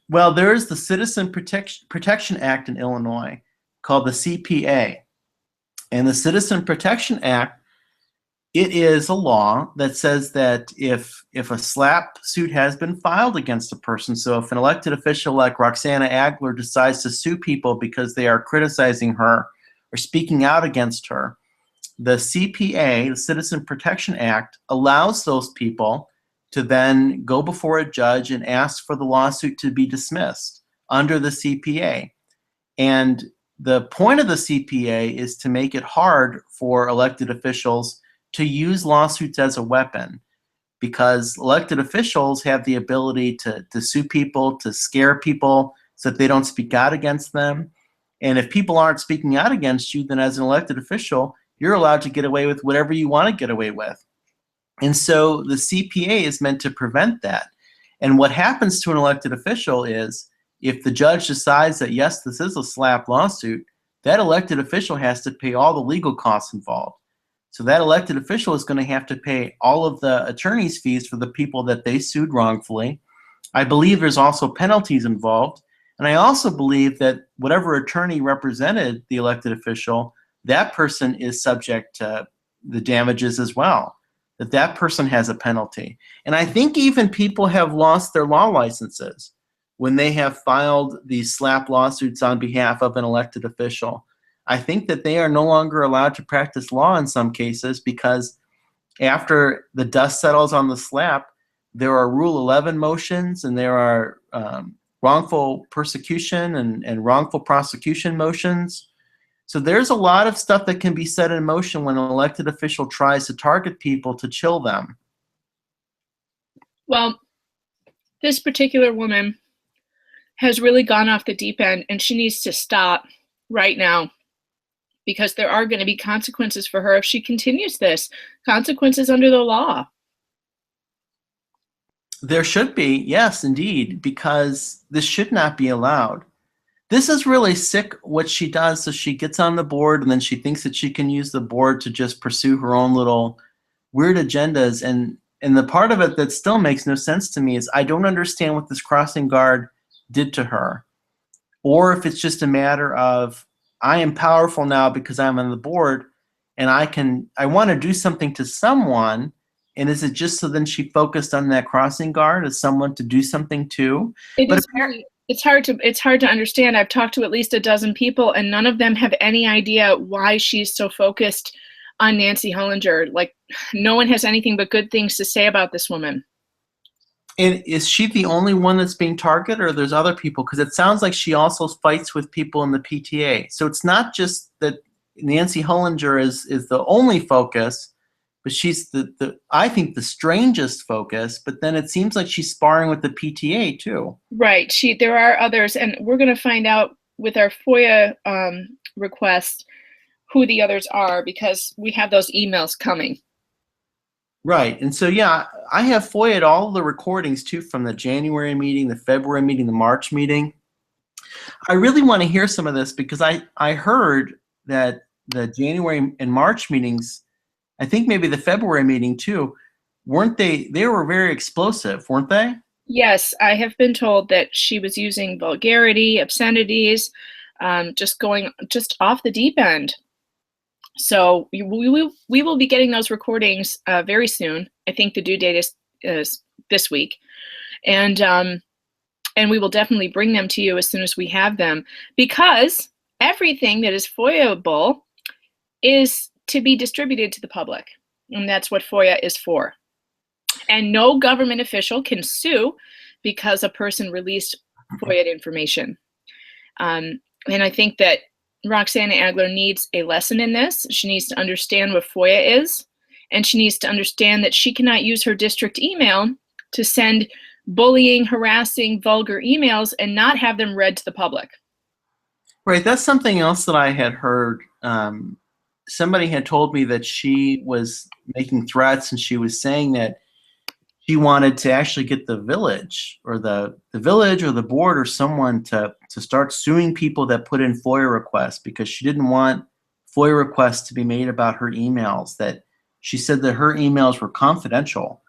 Well, there is the Citizen Protection Act in Illinois called the CPA. And the Citizen Protection Act, it is a law that says that if a slap suit has been filed against a person, so if an elected official like Roxana Agler decides to sue people because they are criticizing her or speaking out against her, the CPA, the Citizen Protection Act, allows those people to then go before a judge and ask for the lawsuit to be dismissed under the CPA. And the point of the CPA is to make it hard for elected officials to use lawsuits as a weapon, because elected officials have the ability to sue people, to scare people so that they don't speak out against them. And if people aren't speaking out against you, then as an elected official, you're allowed to get away with whatever you want to get away with. And so the CPA is meant to prevent that. And what happens to an elected official is, if the judge decides that, yes, this is a slap lawsuit, that elected official has to pay all the legal costs involved. So that elected official is going to have to pay all of the attorney's fees for the people that they sued wrongfully. I believe there's also penalties involved. And I also believe that whatever attorney represented the elected official, that person is subject to the damages as well, that person has a penalty. And I think even people have lost their law licenses when they have filed these slap lawsuits on behalf of an elected official. I think that they are no longer allowed to practice law in some cases, because after the dust settles on the slap, there are Rule 11 motions, and there are wrongful persecution and wrongful prosecution motions. So there's a lot of stuff that can be set in motion when an elected official tries to target people to chill them. Well, this particular woman has really gone off the deep end, and she needs to stop right now, because there are going to be consequences for her if she continues this. Consequences under the law. There should be, yes, indeed, because this should not be allowed. This is really sick what she does. So she gets on the board, and then she thinks that she can use the board to just pursue her own little weird agendas. And the part of it that still makes no sense to me is, I don't understand what this crossing guard did to her, or if it's just a matter of, I am powerful now because I'm on the board, and I want to do something to someone. And is it just so then she focused on that crossing guard as someone to do something to? It's hard to understand. I've talked to at least a dozen people, and none of them have any idea why she's so focused on Nancy Hollinger. Like, no one has anything but good things to say about this woman. And is she the only one that's being targeted, or there's other people? Because it sounds like she also fights with people in the PTA. So it's not just that Nancy Hullinger is the only focus, but she's the I think the strangest focus. But then it seems like she's sparring with the PTA too. Right. There are others, and we're going to find out with our FOIA request who the others are, because we have those emails coming. Right. And so, yeah, I have FOIA'd all the recordings too from the January meeting, the February meeting, the March meeting. I really want to hear some of this because I heard that the January and March meetings, I think maybe the February meeting too, weren't they were very explosive, weren't they? Yes, I have been told that she was using vulgarity, obscenities, just going just off the deep end. So we will be getting those recordings very soon. I think the due date is this week, and we will definitely bring them to you as soon as we have them, because everything that is FOIA-able is to be distributed to the public, and that's what FOIA is for. And no government official can sue because a person released FOIA information. And I think that Roxana Agler needs a lesson in this. She needs to understand what FOIA is, and she needs to understand that she cannot use her district email to send bullying, harassing, vulgar emails and not have them read to the public. Right. That's something else that I had heard. Somebody had told me that she was making threats, and she was saying that she wanted to actually get the village or the village or the board or someone to start suing people that put in FOIA requests, because she didn't want FOIA requests to be made about her emails, that she said that her emails were confidential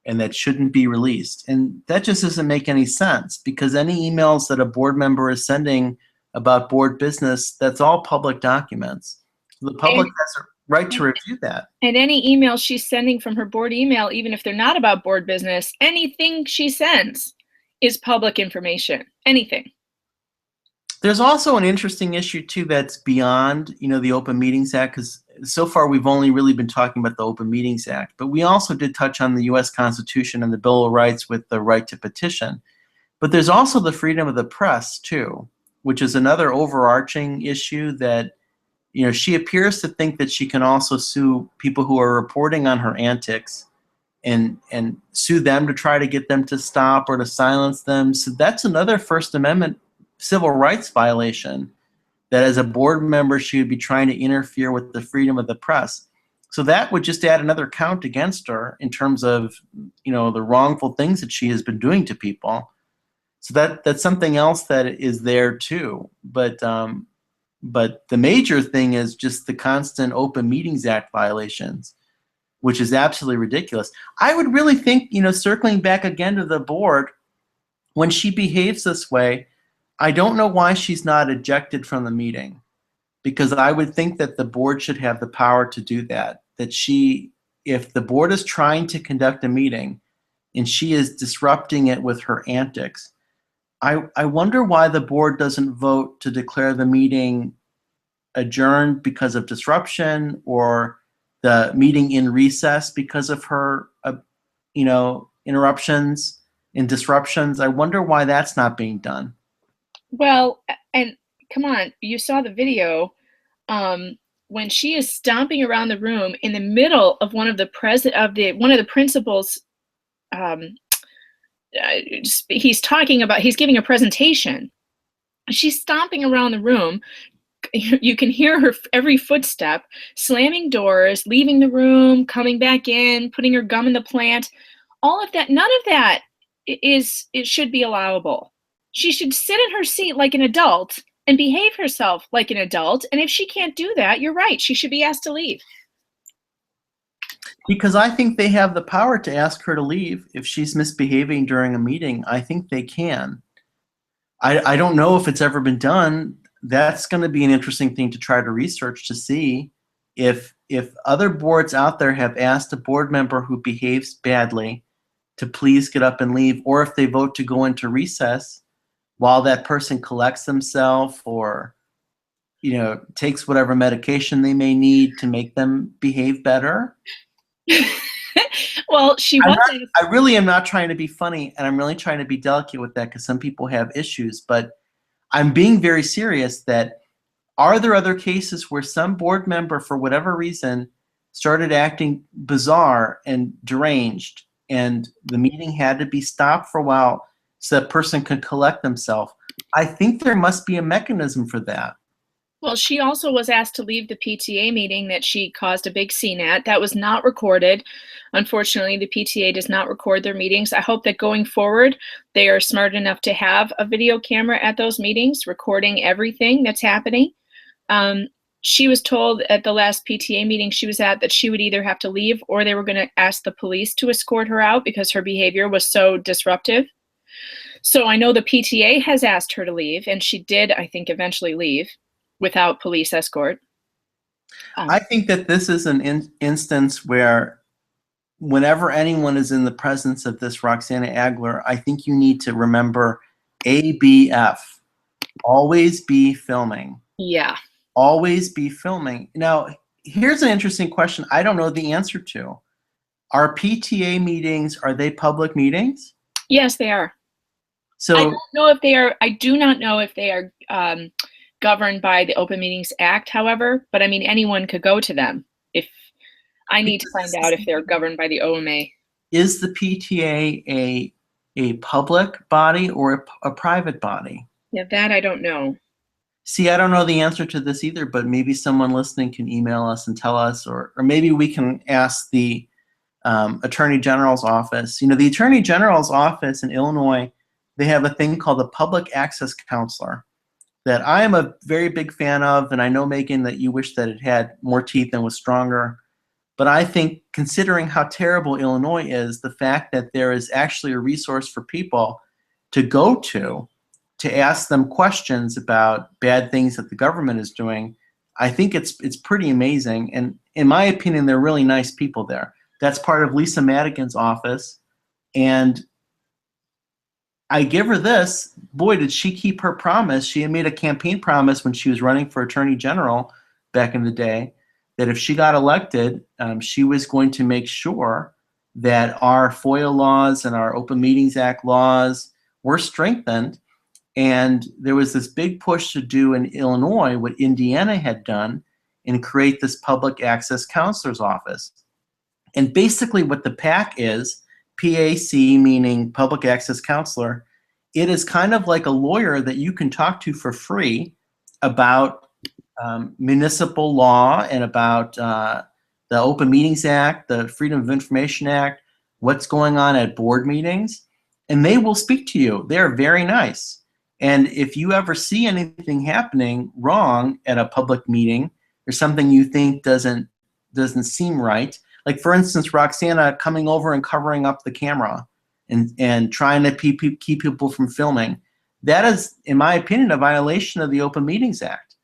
and that shouldn't be released. And that just doesn't make any sense, because any emails that a board member is sending about board business, that's all public documents. The public has a right to review that. And any emails she's sending from her board email, even if they're not about board business, anything she sends is public information. Anything. There's also an interesting issue too that's beyond, the Open Meetings Act, because so far we've only really been talking about the Open Meetings Act, but we also did touch on the U.S. Constitution and the Bill of Rights with the right to petition. But there's also the freedom of the press too, which is another overarching issue that, she appears to think that she can also sue people who are reporting on her antics and sue them to try to get them to stop or to silence them. So that's another First Amendment civil rights violation, that as a board member she would be trying to interfere with the freedom of the press. So that would just add another count against her in terms of, the wrongful things that she has been doing to people. So that's something else that is there too. But the major thing is just the constant Open Meetings Act violations, which is absolutely ridiculous. I would really think, circling back again to the board, when she behaves this way, I don't know why she's not ejected from the meeting, because I would think that the board should have the power to do that. If the board is trying to conduct a meeting and she is disrupting it with her antics, I wonder why the board doesn't vote to declare the meeting adjourned because of disruption, or the meeting in recess because of her, interruptions and disruptions. I wonder why that's not being done. Well, and come on, you saw the video when she is stomping around the room in the middle of one of the principals. He's giving a presentation. She's stomping around the room. You can hear her every footstep, slamming doors, leaving the room, coming back in, putting her gum in the plant. All of that, none of that it should be allowable. She should sit in her seat like an adult and behave herself like an adult. And if she can't do that, you're right, she should be asked to leave. Because I think they have the power to ask her to leave if she's misbehaving during a meeting. I think they can. I don't know if it's ever been done. That's going to be an interesting thing to try to research, to see if other boards out there have asked a board member who behaves badly to please get up and leave, or if they vote to go into recess while that person collects themselves or takes whatever medication they may need to make them behave better. Well, she I'm was. not, I really am not trying to be funny, and I'm really trying to be delicate with that because some people have issues, but I'm being very serious that are there other cases where some board member, for whatever reason, started acting bizarre and deranged, and the meeting had to be stopped for a while so that person could collect themselves? I think there must be a mechanism for that. Well, she also was asked to leave the PTA meeting that she caused a big scene at. That was not recorded. Unfortunately, the PTA does not record their meetings. I hope that going forward, they are smart enough to have a video camera at those meetings, recording everything that's happening. Um, she was told at the last PTA meeting she was at that she would either have to leave or they were going to ask the police to escort her out because her behavior was so disruptive. So I know the PTA has asked her to leave, and she did, I think, eventually leave without police escort. I think that this is an instance where whenever anyone is in the presence of this Roxana Agler, I think you need to remember ABF. Always be filming. Yeah. Always be filming. Now, here's an interesting question I don't know the answer to. Are PTA meetings, are they public meetings? Yes, they are. I So don't know if they are. I do not know if they are governed by the Open Meetings Act, however, but I mean, anyone could go to them. If I need to find out if they're governed by the OMA. is the PTA a public body or a private body? Yeah, that I don't know. See, I don't know the answer to this either, but maybe someone listening can email us and tell us, or maybe we can ask the Attorney General's office. You know, the Attorney General's office in Illinois, they have a thing called the Public Access Counselor that I am a very big fan of, and I know, Megan, that you wish that it had more teeth and was stronger. But I think, considering how terrible Illinois is, the fact that there is actually a resource for people to go to ask them questions about bad things that the government is doing, I think it's pretty amazing. And in my opinion, they're really nice people there. That's part of Lisa Madigan's office. And I give her this, boy, did she keep her promise. She had made a campaign promise when she was running for Attorney General back in the day that if she got elected, she was going to make sure that our FOIA laws and our Open Meetings Act laws were strengthened. And there was this big push to do in Illinois what Indiana had done and create this public access counselor's office. And basically what the PAC is, PAC meaning public access counselor, it is kind of like a lawyer that you can talk to for free about municipal law and about the Open Meetings Act, the Freedom of Information Act, what's going on at board meetings, and they will speak to you. They're very nice. And if you ever see anything happening wrong at a public meeting or something you think doesn't seem right, like for instance, Roxana coming over and covering up the camera and trying to keep people from filming, that is, in my opinion, a violation of the Open Meetings Act,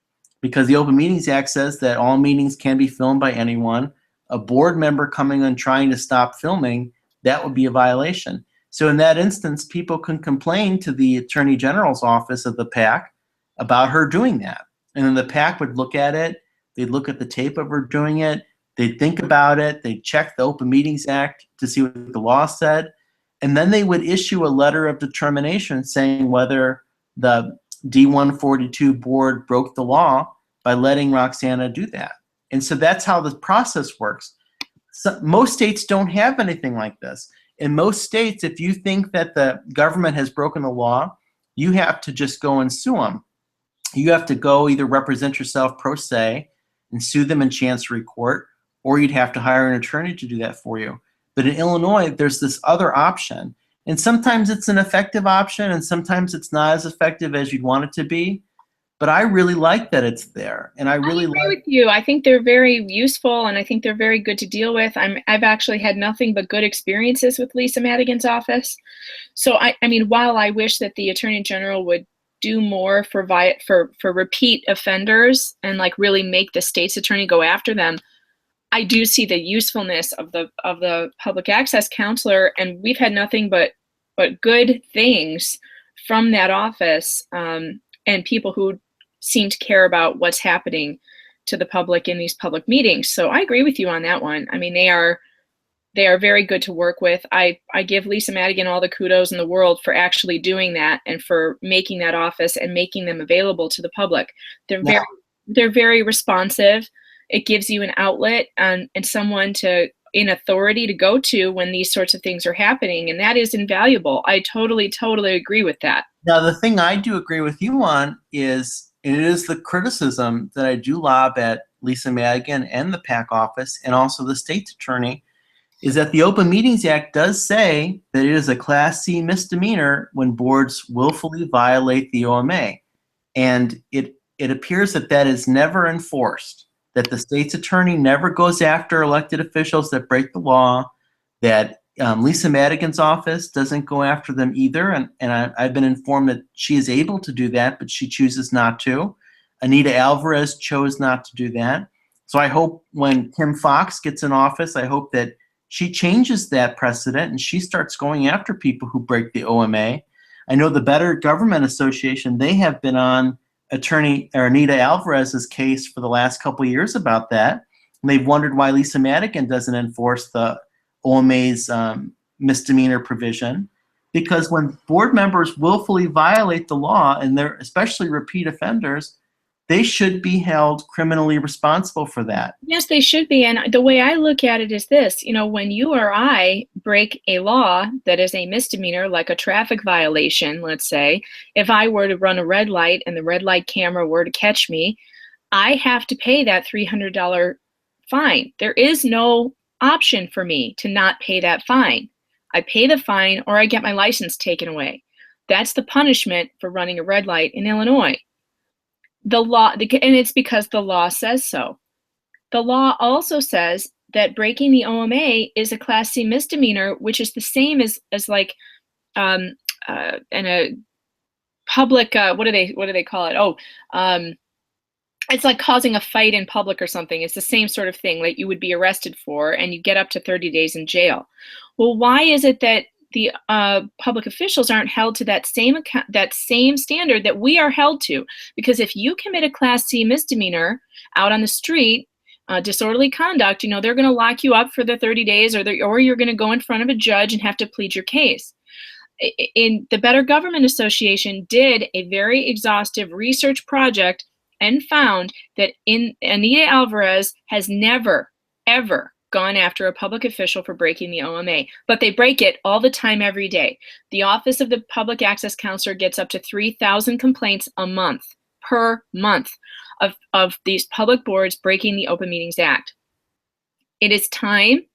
because the Open Meetings Act says that all meetings can be filmed by anyone. A board member coming and trying to stop filming, that would be a violation. So in that instance, people can complain to the Attorney General's office of the PAC about her doing that. And then the PAC would look at it, they'd look at the tape of her doing it, they'd think about it, they'd check the Open Meetings Act to see what the law said, and then they would issue a letter of determination saying whether the D-142 board broke the law by letting Roxana do that. And so that's how the process works. So most states don't have anything like this. In most states, if you think that the government has broken the law, you have to just go and sue them. You have to go either represent yourself pro se and sue them in chancery court, or you'd have to hire an attorney to do that for you. But in Illinois, there's this other option. And sometimes it's an effective option, and sometimes it's not as effective as you'd want it to be. But I really like that it's there. And I really agree like with you. I think they're very useful, and I think they're very good to deal with. I've actually had nothing but good experiences with Lisa Madigan's office. So I mean, while I wish that the Attorney General would do more for repeat offenders and like really make the state's attorney go after them, I do see the usefulness of the public access counselor, and we've had nothing but good things from that office, and people who seem to care about what's happening to the public in these public meetings. So I agree with you on that one. I mean, they are They are very good to work with. I give Lisa Madigan all the kudos in the world for actually doing that and for making that office and making them available to the public. They're Now, very responsive. It gives you an outlet and someone to in authority to go to when these sorts of things are happening, and that is invaluable. I totally agree with that. now the thing I do agree with you on is, and it is the criticism that I do lob at Lisa Madigan and the PAC office and also the state's attorney, is that the Open Meetings Act does say that it is a Class C misdemeanor when boards willfully violate the OMA. And it appears that that is never enforced, that the state's attorney never goes after elected officials that break the law, that Lisa Madigan's office doesn't go after them either. And I've been informed that she is able to do that, but she chooses not to. Anita Alvarez chose not to do that. So I hope when Kim Foxx gets in office, I hope that she changes that precedent and she starts going after people who break the OMA. I know the Better Government Association, they have been on attorney or Anita Alvarez's case for the last couple of years about that. And they've wondered why Lisa Madigan doesn't enforce the OMA's misdemeanor provision. Because when board members willfully violate the law, and they're especially repeat offenders, they should be held criminally responsible for that. Yes, they should be. And the way I look at it is this, when you or I break a law that is a misdemeanor, like a traffic violation, let's say, if I were to run a red light and the red light camera were to catch me, I have to pay that $300 fine. There is no option for me to not pay that fine. I pay the fine or I get my license taken away. That's the punishment for running a red light in Illinois. The law, and it's because the law says so. The law also says that breaking the OMA is a Class C misdemeanor, which is the same as like in a public what do they call it? It's like causing a fight in public or something. It's the same sort of thing that you would be arrested for, and you get up to 30 days in jail. Well, why is it that the public officials aren't held to that same standard that we are held to? Because if you commit a Class C misdemeanor out on the street, disorderly conduct, they're going to lock you up for the 30 days, or you're going to go in front of a judge and have to plead your case. In the Better Government Association did a very exhaustive research project and found that Anita Alvarez has never, ever gone after a public official for breaking the OMA, but they break it all the time, every day. The Office of the Public Access Counselor gets up to 3,000 complaints a month, per month, of these public boards breaking the Open Meetings Act. It is time,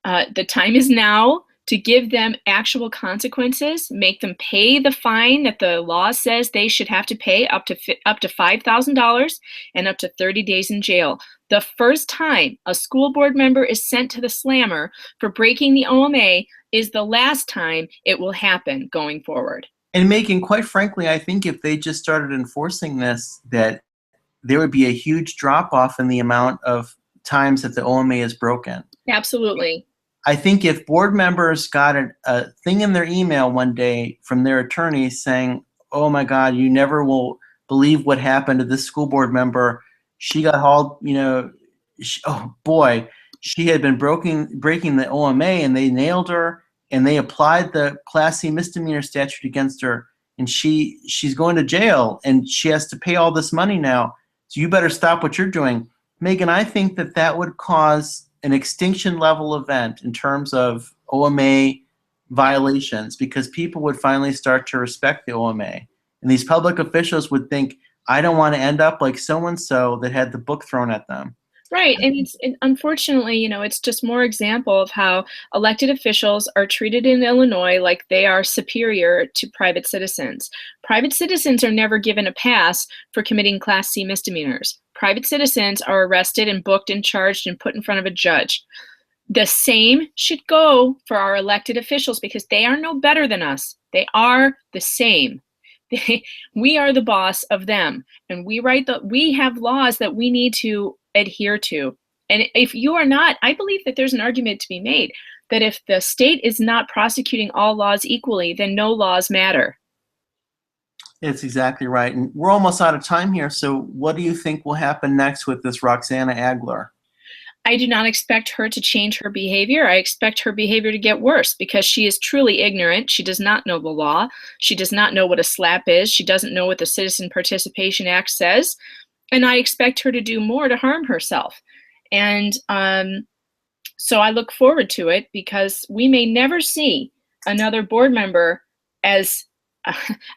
the time is now to give them actual consequences, make them pay the fine that the law says they should have to pay, up to $5,000 and up to 30 days in jail. The first time a school board member is sent to the slammer for breaking the OMA is the last time it will happen going forward. And Megan, quite frankly, I think if they just started enforcing this, that there would be a huge drop off in the amount of times that the OMA is broken. Absolutely. I think if board members got a thing in their email one day from their attorneys saying, oh my God, you never will believe what happened to this school board member. She got hauled, oh boy, she had been breaking the OMA and they nailed her and they applied the Class C misdemeanor statute against her and she's going to jail and she has to pay all this money now. So you better stop what you're doing. Megan, I think that would cause an extinction level event in terms of OMA violations because people would finally start to respect the OMA. And these public officials would think, I don't want to end up like so-and-so that had the book thrown at them. Right. And unfortunately, it's just more example of how elected officials are treated in Illinois like they are superior to private citizens. Private citizens are never given a pass for committing Class C misdemeanors. Private citizens are arrested and booked and charged and put in front of a judge. The same should go for our elected officials because they are no better than us. They are the same. We are the boss of them, and we have laws that we need to adhere to. And if you are not, I believe that there's an argument to be made that if the state is not prosecuting all laws equally, then no laws matter. It's exactly right. And we're almost out of time here. So what do you think will happen next with this Roxana Agler? I do not expect her to change her behavior. I expect her behavior to get worse because she is truly ignorant. She does not know the law. She does not know what a slap is. She doesn't know what the Citizen Participation Act says. And I expect her to do more to harm herself. And so I look forward to it because we may never see another board member as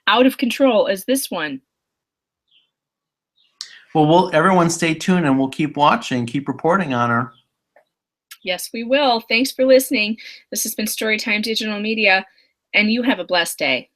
out of control as this one. Well, everyone stay tuned and we'll keep watching, keep reporting on her. Yes, we will. Thanks for listening. This has been Storytime Digital Media, and you have a blessed day.